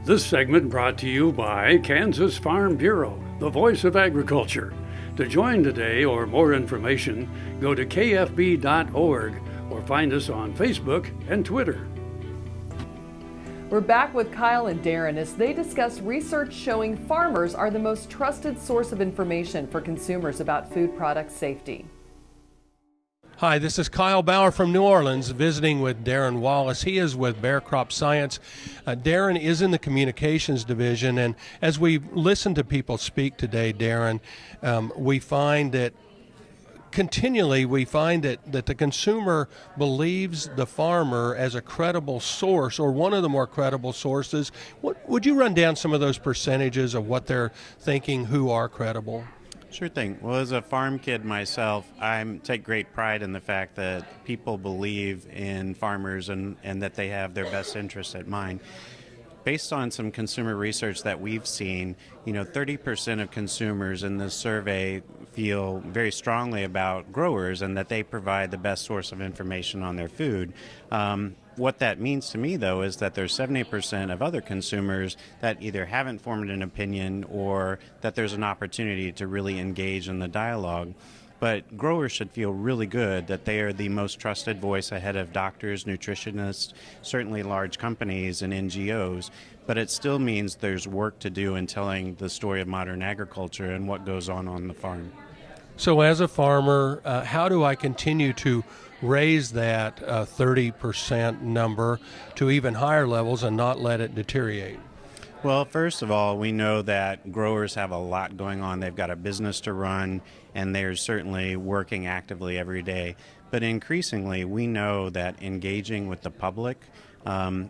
This segment brought to you by Kansas Farm Bureau, the voice of agriculture. To join today or more information, go to kfb.org or find us on Facebook and Twitter. We're back with Kyle and Darren as they discuss research showing farmers are the most trusted source of information for consumers about food product safety. Hi, this is Kyle Bauer from New Orleans visiting with Darren Wallace. He is with Bear Crop Science. Darren is in the communications division, and as we listen to people speak today, Darren, we find that the consumer believes the farmer as a credible source or one of the more credible sources. Would you run down some of those percentages of what they're thinking who are credible? Sure thing. Well, as a farm kid myself, I take great pride in the fact that people believe in farmers and that they have their best interests at mind. Based on some consumer research that we've seen, 30% of consumers in this survey feel very strongly about growers and that they provide the best source of information on their food. What that means to me, though, is that there's 70% of other consumers that either haven't formed an opinion or that there's an opportunity to really engage in the dialogue. But growers should feel really good that they are the most trusted voice ahead of doctors, nutritionists, certainly large companies and NGOs. But it still means there's work to do in telling the story of modern agriculture and what goes on the farm. So as a farmer, how do I continue to raise that 30% number to even higher levels and not let it deteriorate? Well, first of all, we know that growers have a lot going on. They've got a business to run, and they're certainly working actively every day. But increasingly, we know that engaging with the public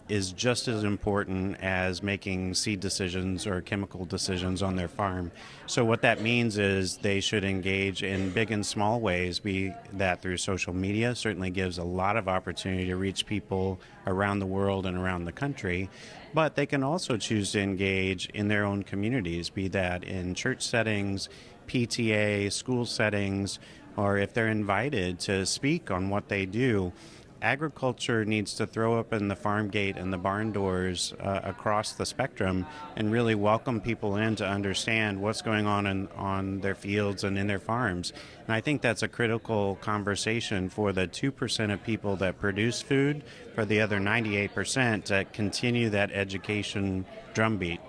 is just as important as making seed decisions or chemical decisions on their farm. So what that means is they should engage in big and small ways, be that through social media. Certainly gives a lot of opportunity to reach people around the world and around the country. But they can also choose to engage in their own communities, be that in church settings, PTA, school settings, or if they're invited to speak on what they do. Agriculture needs to throw open the farm gate and the barn doors across the spectrum and really welcome people in to understand what's going on their fields and in their farms. And I think that's a critical conversation for the 2% of people that produce food, for the other 98% to continue that education drumbeat.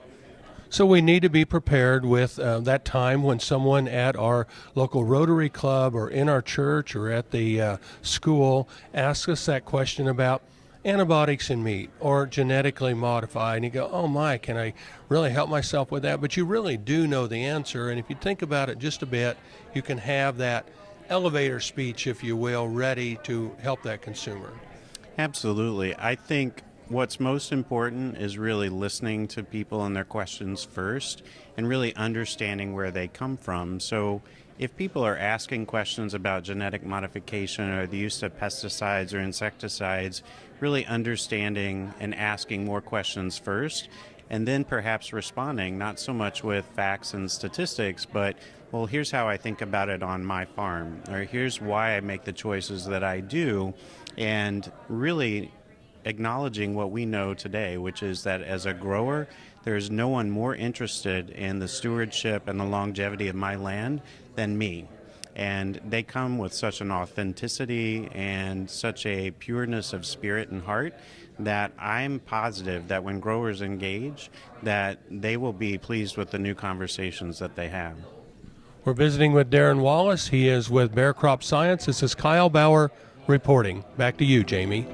So we need to be prepared with that time when someone at our local Rotary Club or in our church or at the school asks us that question about antibiotics in meat or genetically modified, and you go, oh my, can I really help myself with that? But you really do know the answer, and if you think about it just a bit, you can have that elevator speech, if you will, ready to help that consumer. Absolutely. I think what's most important is really listening to people and their questions first and really understanding where they come from. So if people are asking questions about genetic modification or the use of pesticides or insecticides, really understanding and asking more questions first, and then perhaps responding, not so much with facts and statistics, but, well, here's how I think about it on my farm, or here's why I make the choices that I do, and really acknowledging what we know today, which is that as a grower, there's no one more interested in the stewardship and the longevity of my land than me. And they come with such an authenticity and such a pureness of spirit and heart that I'm positive that when growers engage, that they will be pleased with the new conversations that they have. We're visiting with Darren Wallace. He is with Bear Crop Science. This is Kyle Bauer reporting. Back to you, Jamie.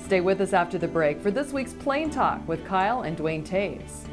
Stay with us after the break for this week's Plain Talk with Kyle and Duane Toews.